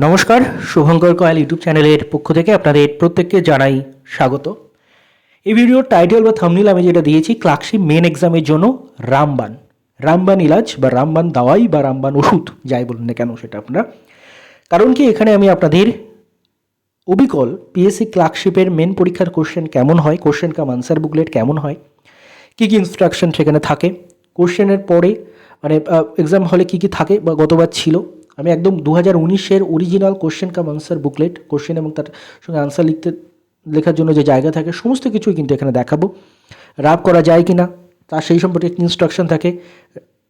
নমস্কার, শুভঙ্কর কয়াল ইউটিউব চ্যানেলের পক্ষ থেকে আপনাদের প্রত্যেককে জানাই স্বাগত। এই ভিডিওর টাইটেল বা থাম্বনেল আমি যেটা দিয়েছি, ক্লার্কশিপ মেন এক্সামের জন্য রামবান ইলাজ বা রামবান দাওয়াই বা রামবান ওষুধ যাই বলুন না কেন সেটা আপনারা। কারণ কি, এখানে আমি আপনাদের অবিকল পিএসসি ক্লার্কশিপের মেন পরীক্ষার কোশ্চেন কেমন হয়, কোশ্চেন কাম আনসার বুকলেট কেমন হয়, কী কী ইনস্ট্রাকশন সেখানে থাকে, কোশ্চেনের পরে মানে এক্সাম হলে কী কী থাকে বা গতবার ছিল, আমি একদম 2019-এর original question cum answer booklet, question এবং তার সঙ্গে আনসার লেখার জন্য যে জায়গা থাকে সমস্ত কিছুই কিন্তু এখানে দেখাবো। রাব করা যায় কি না তার সেই সম্পর্কে ইনস্ট্রাকশন থাকে,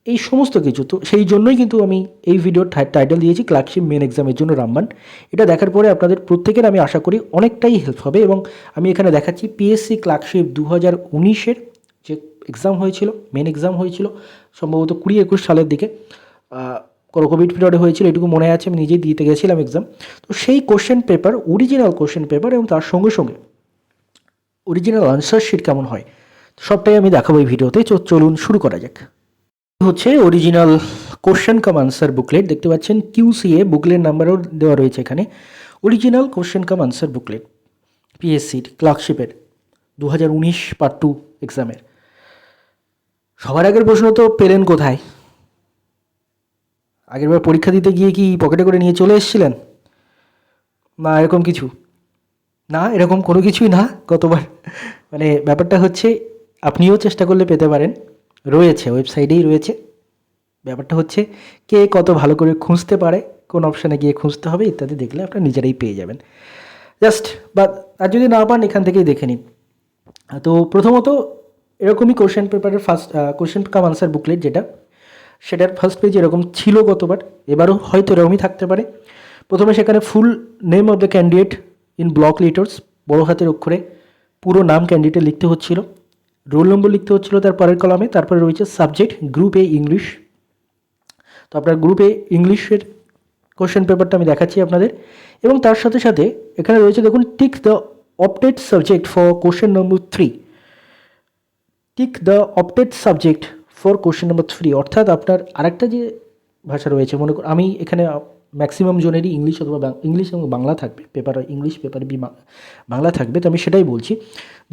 এই সমস্ত কিছু। তো সেই জন্যই কিন্তু আমি এই ভিডিওর টাইটেল দিয়েছি ক্লার্কশিপ মেন এক্সামের জন্য রামবান। এটা দেখার পরে আপনাদের প্রত্যেকের আমি আশা করি অনেকটাই হেল্প হবে। এবং আমি এখানে দেখাচ্ছি পিএসসি ক্লার্কশিপ 2019-এর যে এক্সাম হয়েছিল, মেন এক্সাম হয়েছিল সম্ভবত 20-21 সালের দিকে, কোভিড পিরিয়ডে হয়েছিল, এটুকু মনে আছে, আমি নিজেই দিতে গেছিলাম এক্সাম। তো সেই question paper, original question paper এবং তার সঙ্গে সঙ্গে অরিজিনাল আনসার শিট কেমন হয় সবটাই আমি দেখাবো এই ভিডিওতে। চলুন শুরু করা যাক। হচ্ছে original question cum answer booklet, দেখতে পাচ্ছেন কিউসিএ বুকলেট নাম্বারও দেওয়া রয়েছে এখানে। Original question cum answer booklet পিএসসির ক্লার্কশিপের 2019 part 2 এক্সামের। সবার আগের প্রশ্ন তো পেলেন কোথায়? আগেরবার পরীক্ষা দিতে গিয়ে কি পকেটে করে নিয়ে চলে এসেছিলেন? না এরকম কিছু না, এরকম কোনো কিছুই না গতবার। মানে ব্যাপারটা হচ্ছে আপনিও চেষ্টা করলে পেতে পারেন, রয়েছে ওয়েবসাইটেই রয়েছে। ব্যাপারটা হচ্ছে কে কত ভালো করে খুঁজতে পারে, কোন অপশানে গিয়ে খুঁজতে হবে ইত্যাদি দেখলে আপনারা নিজেরাই পেয়ে যাবেন। জাস্ট বা আর যদি না পান এখান থেকেই দেখে নিন। তো প্রথমত এরকমই কোশ্চেন পেপারের first question cum answer booklet যেটা, সেটার ফার্স্ট পেজ এরকম ছিল গতবার, এবারও হয়তো এরকমই থাকতে পারে। প্রথমে সেখানে full name of the candidate in block litres, বড় হাতের অক্ষরে পুরো নাম ক্যান্ডিডেট লিখতে হচ্ছিল, রোল নম্বর লিখতে হচ্ছিল তার পরের কলামে, তারপরে রয়েছে সাবজেক্ট গ্রুপ এ ইংলিশ। তো আপনার গ্রুপ এ ইংলিশের কোশ্চেন পেপারটা আমি দেখাচ্ছি আপনাদের। এবং তার সাথে সাথে এখানে রয়েছে দেখুন, tick the opted subject for question number 3, tick the opted subject for question number 3, অর্থাৎ আপনার আরেকটা যে ভাষা রয়েছে, মনে করুন আমি এখানে ম্যাক্সিমাম জনেরই ইংলিশ অথবা ইংলিশ এবং বাংলা থাকবে, paper English paper B Bangla থাকবে, তো আমি সেটাই বলছি।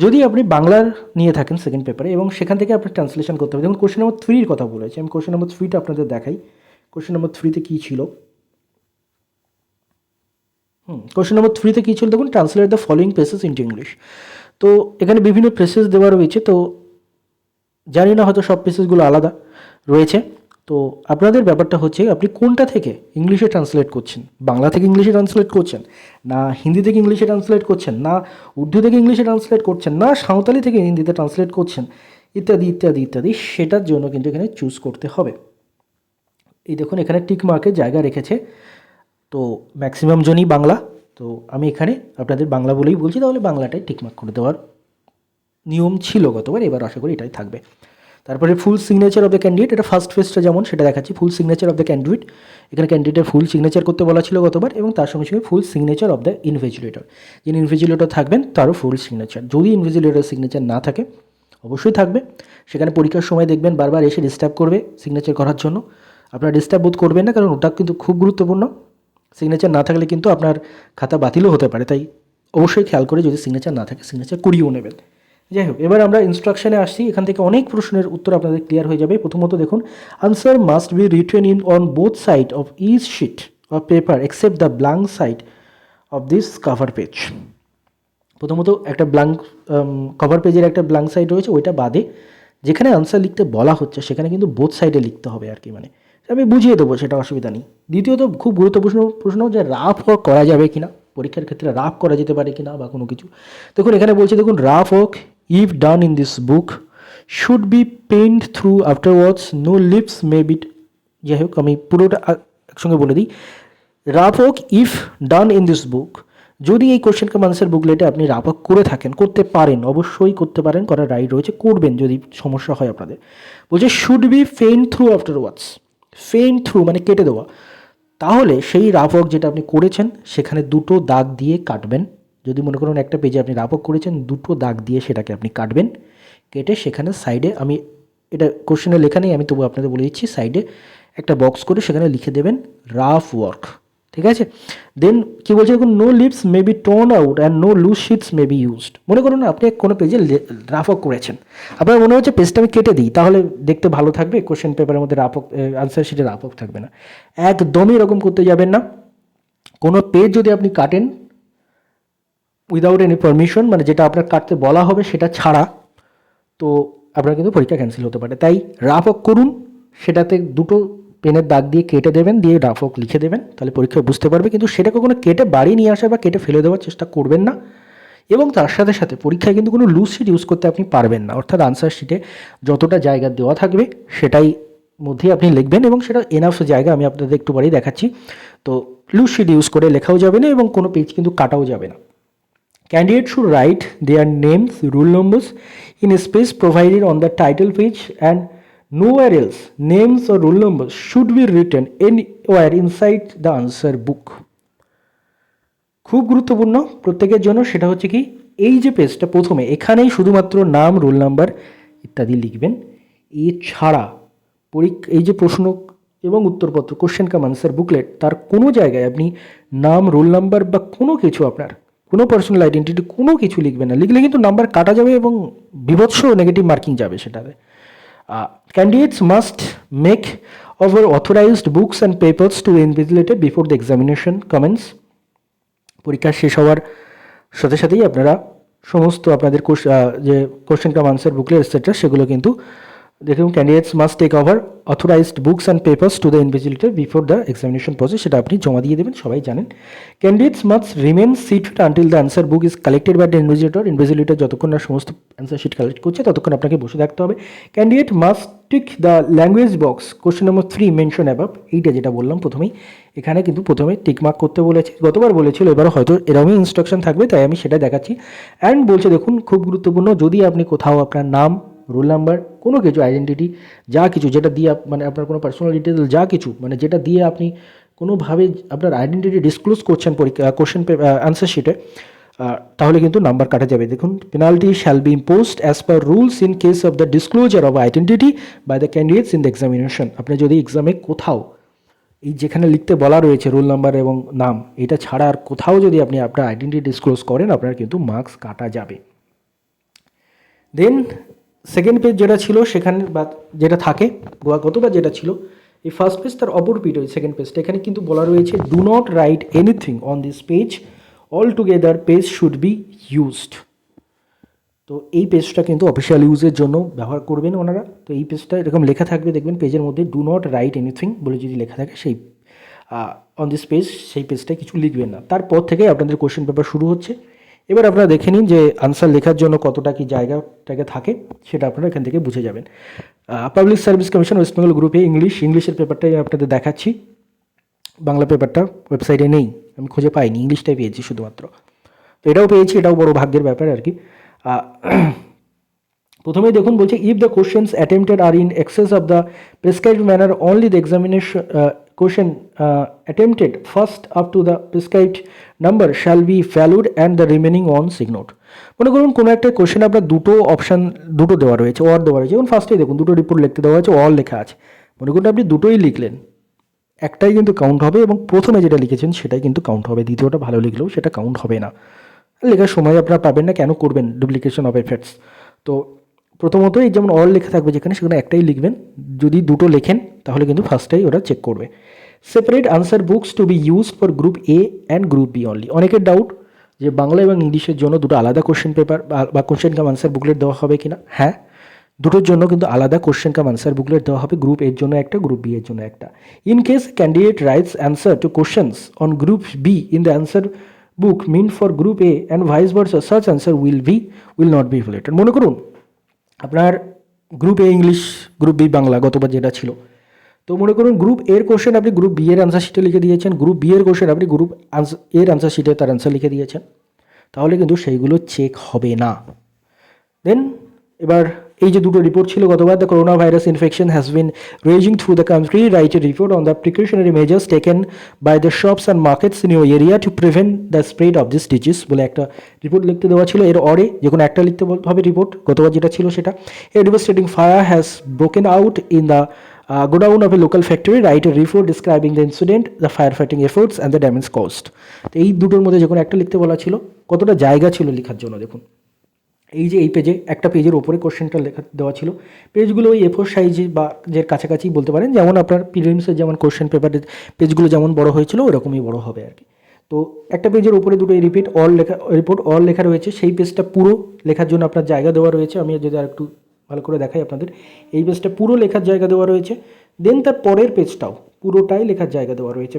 যদি আপনি বাংলার নিয়ে থাকেন সেকেন্ড পেপারে এবং সেখান থেকে আপনি ট্রান্সলেশন করতে হবে, যেমন কোশ্চেন নম্বর 3-র কথা বলেছি আমি, কোশ্চেন নম্বর 3টা আপনাদের দেখাই। কোশ্চেন নম্বর 3-তে কী ছিল, কোশ্চেন নম্বর 3-তে কী ছিল দেখুন, translate the following process into English. তো এখানে বিভিন্ন প্রেসেস দেওয়া রয়েছে, তো জানি না হয়তো সব প্রেসেসগুলো আলাদা রয়েছে। তো আপনাদের ব্যাপারটা হচ্ছে আপনি কোনটা থেকে ইংলিশে ট্রান্সলেট করছেন, বাংলা থেকে ইংলিশে ট্রান্সলেট করছেন, না হিন্দি থেকে ইংলিশে ট্রান্সলেট করছেন, না উর্দু থেকে ইংলিশে ট্রান্সলেট করছেন, না সাঁওতালি থেকে হিন্দিতে ট্রান্সলেট করছেন, ইত্যাদি ইত্যাদি ইত্যাদি, সেটার জন্য কিন্তু এখানে চুজ করতে হবে। এই দেখুন এখানে টিক মার্কের জায়গা রেখেছে, তো ম্যাক্সিমাম জনই বাংলা, তো আমি এখানে আপনাদের বাংলা বলেই বলছি, তাহলে বাংলাটাই টিকমার্ক করে দেওয়ার নিয়ম ছিল গতবার, এবার আশা করি এটাই থাকবে। তারপরে full signature of the candidate, এটা ফার্স্ট পেজটা যেমন সেটা দেখাচ্ছি, full signature of the candidate, এখানে ক্যান্ডিডেটের ফুল সিগনেচার করতে বলা ছিল গতবার, এবং তার সঙ্গে সঙ্গে full signature of the invigilator, যিনি ইনভিজিলেটর থাকবেন তারও ফুল সিগনেচার। যদি ইনভিজিলেটর সিগনেচার না থাকে অবশ্যই থাকবে, সেখানে পরীক্ষার সময় দেখবেন বারবার এসে ডিস্টার্ব করবে সিগনেচার করার জন্য, আপনারা ডিস্টার্ব বোধ করবেন না, কারণ ওটা কিন্তু খুব গুরুত্বপূর্ণ। সিগনেচার না থাকলে কিন্তু আপনার খাতা বাতিলও হতে পারে, তাই অবশ্যই খেয়াল করে যদি সিগনেচার না থাকে সিগনেচার করিয়েও নেবেন। যাই হোক, এবার আমরা ইনস্ট্রাকশনে আসছি, এখান থেকে অনেক প্রশ্নের উত্তর আপনাদের ক্লিয়ার হয়ে যাবে। প্রথমত দেখুন, answer must be written in on both side of each sheet of paper except the blank side of this cover page. প্রথমত একটা ব্ল্যাঙ্ক কভার পেজের একটা ব্ল্যাঙ্ক সাইড রয়েছে, ওইটা বাদে যেখানে আনসার লিখতে বলা হচ্ছে সেখানে কিন্তু বোথ সাইডে লিখতে হবে আর কি, মানে আমি বুঝিয়ে দেবো, সেটা অসুবিধা নেই। দ্বিতীয়ত খুব গুরুত্বপূর্ণ প্রশ্ন যে রাফ ওয়ার্ক করা যাবে কিনা, পরীক্ষার ক্ষেত্রে রাফ করা যেতে পারে কিনা বা কোনো কিছু। দেখুন এখানে বলছে, দেখুন rough work if done in this book should be paint through afterwards, no lips may be. যাই হোক, আমি পুরোটা একসঙ্গে বলে দিই। Rough work if done in this book, যদি এই কোশ্চেন কাম আনসার বুকলেটে আপনি রাফ ওয়ার্ক করে থাকেন, করতে পারেন, অবশ্যই করতে পারেন, করার রাইট রয়েছে, করবেন যদি সমস্যা হয় আপনাদের। বলছে should be paint through afterwards, paint through মানে কেটে দেওয়া, তাহলে সেই রাফ ওয়ার্ক যেটা আপনি করেছেন সেখানে দুটো দাগ দিয়ে কাটবেন। যদি মনে করুন একটা পেজে আপনি রাফ ওয়ার্ক করেছেন, দুটো দাগ দিয়ে সেটাকে আপনি কাটবেন, কেটে সেখানে সাইডে, আমি এটা কোশ্চেনে লেখা নেই, আমি তবু আপনাদের বলে দিচ্ছি, সাইডে একটা বক্স করে সেখানে লিখে দেবেন রাফ ওয়ার্ক, ঠিক আছে। দেন কি বলছে দেখুন, no leaves may be torn out and no loose sheets may be used. মনে করুন আপনি কোনো পেজে রাফ অফ করেছেন, আপনার মনে হচ্ছে পেজটা আমি কেটে দিই তাহলে দেখতে ভালো থাকবে, কোশ্চেন পেপারের মধ্যে রাফ অফ, আনসার শিটে রাফ অফ থাকবে না। একদমই এরকম করতে যাবেন না। কোনো পেজ যদি আপনি কাটেন উইদাউট এনি পারমিশন, মানে যেটা আপনার কাটতে বলা হবে সেটা ছাড়া, তো আপনার কিন্তু পরীক্ষা ক্যান্সেল হতে পারে। তাই রাফ অফ করুন, সেটাতে দুটো পেনের দাগ দিয়ে কেটে দেবেন, দিয়ে রাফ অফ লিখে দেবেন, তাহলে পরীক্ষা বুঝতে পারবে। কিন্তু সেটাকে কোনো কেটে বাড়ি নিয়ে আসা বা কেটে ফেলে দেওয়ার চেষ্টা করবেন না। এবং তার সাথে সাথে পরীক্ষায় কিন্তু কোনো লুজ শিট ইউজ করতে আপনি পারবেন না, অর্থাৎ আনসার শিটে যতটা জায়গা দেওয়া থাকবে সেটাই মধ্যেই আপনি লিখবেন, এবং সেটা এনাফ জায়গা আমি আপনাদের একটু পরেই দেখাচ্ছি। তো লুজ শিট ইউজ করে লেখাও যাবে না এবং কোনো পেজ কিন্তু কাটাও যাবে না। Candidates should write their names, rule numbers in a space provided on the title page and nowhere else. Names or rule numbers should be written anywhere inside the answer book. খুব গুরুত্বপূর্ণ প্রত্যেকের জন্য, সেটা হচ্ছে কি, এই যে পেজটা প্রথমে এখানেই শুধুমাত্র নাম, রোল নাম্বার ইত্যাদি লিখবেন। এছাড়া এই যে প্রশ্ন এবং উত্তরপত্র, কোশ্চেন কাম আনসার বুকলেট, তার কোনো জায়গায় আপনি নাম, রোল নাম্বার বা কোনো কিছু, আপনার কোনো পার্সোনাল আইডেন্টিটি কোনো কিছু লিখবেন না। লিখলে কিন্তু নাম্বার কাটা যাবে এবং বিভৎস নেগেটিভ মার্কিং যাবে সেটাতে। Candidates must make over authorized books and papers to be invigilated before the examination commence. পরীক্ষা শেষ হওয়ার সাথে সাথেই আপনারা সমস্ত আপনাদের যে question cum answer booklet etcetera সেগুলো কিন্তু দেখুন, candidates must take over authorized books and papers to the invigilator before the examination process, সেটা আপনি জমা দিয়ে দেবেন, সবাই জানেন। Candidates must remain seated until the answer book is collected by the invigilator যতক্ষণ না সমস্ত অ্যান্সার শিট কালেক্ট করছে ততক্ষণ আপনাকে বসে থাকতে হবে। Candidate must tick the language box, question number 3 mention above, এইটা যেটা বললাম প্রথমেই, এখানে কিন্তু প্রথমে টিকমার্ক করতে বলেছে, গতবার বলেছিল, এবারও হয়তো এরকমই ইনস্ট্রাকশন থাকবে, তাই আমি সেটা দেখাচ্ছি। অ্যান্ড বলছে দেখুন, খুব গুরুত্বপূর্ণ, যদি আপনি কোথাও আপনার নাম, রোল নাম্বার, কোনো কিছু আইডেন্টিটি যা কিছু যেটা দিয়ে মানে আপনার কোনো পার্সোনাল ডিটেলস যা কিছু মানে যেটা দিয়ে আপনি কোনোভাবে আপনার আইডেন্টিটি ডিসক্লোজ করছেন কোশ্চেন আনসার শিটে, তাহলে কিন্তু নাম্বার কাটা যাবে। দেখুন, penalty shall be imposed as per rules in case of the disclosure of identity by the candidates in the examination. আপনি যদি এক্সামে কোথাও এই যেখানে লিখতে বলা রয়েছে রোল নাম্বার এবং নাম, এটা ছাড়া আর কোথাও যদি আপনি আপনার আইডেন্টিটি ডিসক্লোজ করেন, আপনার কিন্তু মার্কস কাটা যাবে। দেন সেকেন্ড পেজ যেটা ছিল সেখানে বা যেটা থাকে গতবার যেটা ছিল, এই ফার্স্ট পেজ তার অপর পিঠ, ওই সেকেন্ড পেজটা, এখানে কিন্তু বলা রয়েছে do not right anything on this page, all together page should be used. তো এই পেজটা কিন্তু অফিসিয়াল ইউজের জন্য ব্যবহার করবেন ওনারা। তো এই পেজটা এরকম লেখা থাকবে, দেখবেন পেজের মধ্যে ডু নট রাইট এনিথিং বলে যদি লেখা থাকে সেই অন দিস পেজ, সেই পেজটায় কিছু লিখবেন না। তারপর থেকে আপনাদের কোশ্চেন পেপার শুরু হচ্ছে। এবার আপনারা দেখে নিন যে আনসার লেখার জন্য কতটা কি জায়গাটাকে থাকে, সেটা আপনারা এখান থেকে বুঝে যাবেন। Public service commission West Bengal গ্রুপে ইংলিশের পেপারটাই আপনাদের দেখাচ্ছি, বাংলা পেপারটা ওয়েবসাইটে নেই, আমি খুঁজে পাইনি, ইংলিশটাই পেয়েছি শুধুমাত্র। তো এটাও পেয়েছি, এটাও বড় ভাগ্যের ব্যাপার আর কি। প্রথমেই দেখুন বলছে, if the questions attempted are in excess of the prescribed manner only the examination question attempted first up to the prescribed number shall be valued and the remaining ones ignored. মনে করুন কোনো একটা কোশ্চেন আপনার দুটো দেওয়া রয়েছে, or দেওয়া রয়েছে, যেমন ফার্স্টেই দেখুন দুটো রিপোর্ট লিখতে দেওয়া আছে, অর লেখা আছে। মনে করুন আপনি দুটোই লিখলেন, একটাই কিন্তু কাউন্ট হবে এবং প্রথমে যেটা লিখেছেন সেটাই কিন্তু কাউন্ট হবে, দ্বিতীয়টা ভালো লিখলেও সেটা কাউন্ট হবে না। লেখার সময় আপনারা পাবেন না, কেন করবেন ডুপ্লিকেশন অফ এফেক্টস। তো প্রথমত এই যেমন অল লেখা থাকবে যেখানে, সেখানে একটাই লিখবেন। যদি দুটো লেখেন তাহলে কিন্তু ফার্স্টটাই ওরা চেক করবে। Separate answer books to be used for group A and group B only. অনেকের ডাউট যে বাংলা এবং ইংলিশের জন্য দুটো আলাদা কোশ্চেন পেপার বা কোশ্চেন কাম আনসার বুকলেট দেওয়া হবে কিনা। হ্যাঁ, দুটোর জন্য কিন্তু আলাদা কোশ্চেন কাম আনসার বুকলেট দেওয়া হবে, গ্রুপ এর জন্য একটা, গ্রুপ বি এর জন্য একটা। In case candidate writes answer to questions on group B in the answer book meant for group A and vice versa, such answer will not be evaluated. মনে করুন আপনার group A English, group B Bangla গতবার যেটা ছিল, তো মনে করুন group এর কোশ্চেন আপনি গ্রুপ বি এর আনসার শিটে লিখে দিয়েছেন, গ্রুপ বি এর কোশ্চেন আপনি গ্রুপ এর আনসার শিটে তার আনসার লিখে দিয়েছেন, তাহলে কিন্তু সেইগুলো চেক হবে না। দেন এবার এই যে দুটো রিপোর্ট ছিল গতবার, the corona virus infection has been raging through the country, write a report on the precautionary measures taken by the shops and markets in your area to prevent the spread of this disease বলে একটা report লিখতে দেওয়া ছিল। এর অরে যে কোনো একটা লিখতে হবে রিপোর্ট, গতবার যেটা ছিল সেটা। এ devastating fire has broken out in the Go down of a local factory, write a report describing the incident, the firefighting efforts and the damage caused. তো এই দুটোর মধ্যে যখন একটা লিখতে বলা ছিল, কতটা জায়গা ছিল লেখার জন্য দেখুন। এই যে এই পেজে একটা পেজের ওপরে কোশ্চেনটা লেখা দেওয়া ছিল, পেজগুলো ওই A4 সাইজে বা যে কাছাকাছি বলতে পারেন, যেমন আপনার প্রিলিমসের যেমন কোশ্চেন পেপারের পেজগুলো যেমন বড় হয়েছিল ওরকমই বড় হবে আর কি। তো একটা পেজের উপরে দুটো রিপোর্ট অল লেখা রয়েছে, সেই পেজটা পুরো লেখার জন্য আপনার জায়গা দেওয়া রয়েছে। আমি যদি আর একটু ভালো করে দেখাই আপনাদের, এই পেজটা পুরো লেখার জায়গা দেওয়া রয়েছে। দেন তার পরের পেজটাও পুরোটাই লেখার জায়গা দেওয়া রয়েছে,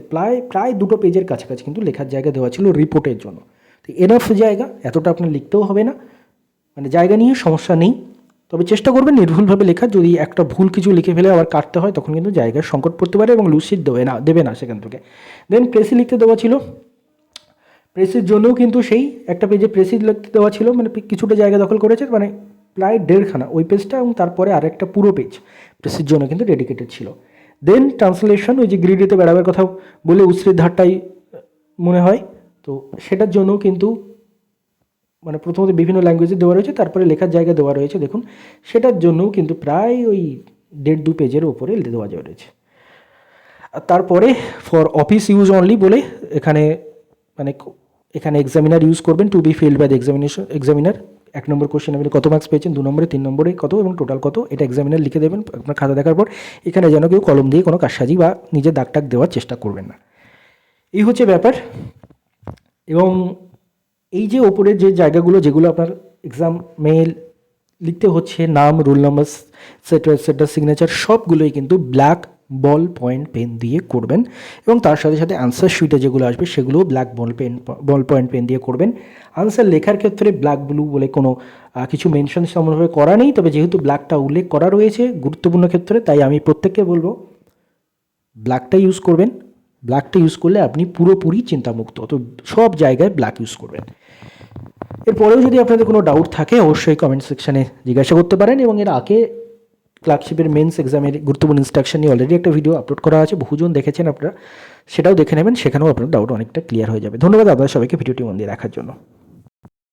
প্রায় দুটো পেজের কাছাকাছি কিন্তু লেখার জায়গা দেওয়া ছিল রিপোর্টের জন্য। তো এনাফ জায়গা, এতটা আপনার লিখতেও হবে না, মানে জায়গা নিয়ে সমস্যা নেই। তবে চেষ্টা করবেন নির্ভুলভাবে লেখার, যদি একটা ভুল কিছু লিখে ফেলে আবার কাটতে হয় তখন কিন্তু জায়গার সংকট পড়তে পারে এবং লুসিড দেবে না সেখান থেকে। দেন প্রেসি লিখতে দেওয়া ছিল, প্রেসের জন্যও কিন্তু সেই একটা পেজে প্রেসি লিখতে দেওয়া ছিল, মানে কিছুটা জায়গা দখল করেছে, মানে প্রায় 1.5খানা ওই পেজটা, এবং তারপরে আরেকটা পুরো পেজ প্রেসের জন্য কিন্তু ডেডিকেটেড ছিল। দেন ট্রান্সলেশন, ওই যে গ্রিডিতে বেড়াবার কথা বলে উৎসের ধারটাই মনে হয়, তো সেটার জন্য কিন্তু মানে প্রথমত বিভিন্ন ল্যাঙ্গুয়েজে দেওয়া রয়েছে, তারপরে লেখার জায়গা দেওয়া রয়েছে দেখুন, সেটার জন্যও কিন্তু প্রায় ওই 1.5-2 পেজের ওপরে দেওয়া রয়েছে। আর তারপরে ফর অফিস ইউজ অনলি বলে এখানে এক্সামিনার ইউজ করবেন, to be filled by the examiner. 1 নম্বর কোশ্চেন আপনি কত মার্কস পেয়েছেন, 2 নম্বরে, 3 নম্বরে কত এবং টোটাল কত, এটা এক্সামিনার লিখে দেবেন আপনার খাতা দেখার পর। এখানে যেন কেউ কলম দিয়ে কোনো কারসাজি বা নিজের দাগটাক দেওয়ার চেষ্টা করবেন না, এই হচ্ছে ব্যাপার। এবং এই যে ওপরের যে জায়গাগুলো যেগুলো আপনার এক্সাম মেল লিখতে হচ্ছে, নাম, রোল নাম্বার, সেটা সিগনেচার, সবগুলোই কিন্তু ব্ল্যাক বল পয়েন্ট পেন দিয়ে করবেন। এবং তার সাথে সাথে আনসার শিটে যেগুলো আসবে সেগুলোও ব্ল্যাক বল পয়েন্ট পেন দিয়ে করবেন। আনসার লেখার ক্ষেত্রে ব্ল্যাক ব্লু বলে কোনো কিছু মেনশন তেমনভাবে করা নেই, তবে যেহেতু ব্ল্যাকটা উল্লেখ করা রয়েছে গুরুত্বপূর্ণ ক্ষেত্রে, তাই আমি প্রত্যেককে বলবো ব্ল্যাকটা ইউজ করবেন। ব্ল্যাকটা ইউজ করলে আপনি পুরোপুরি চিন্তামুক্ত, তো সব জায়গায় ব্ল্যাক ইউজ করবেন। এরপরেও যদি আপনাদের কোনো ডাউট থাকে অবশ্যই কমেন্ট সেকশানে জিজ্ঞাসা করতে পারেন। এবং এর আগে ক্লার্কশিপের মেন্স এক্সামের গুরুত্বপূর্ণ ইনস্ট্রাকশন নিয়ে অলরেডি একটা ভিডিও আপলোড করা আছে, বহুজন দেখেছেন আপনারা, সেটাও দেখে নেবেন, সেখানেও আপনার ডাউট অনেকটা ক্লিয়ার হয়ে যাবে। ধন্যবাদ আপনাদের সবাইকে ভিডিওটি মন দিয়ে দেখার জন্য।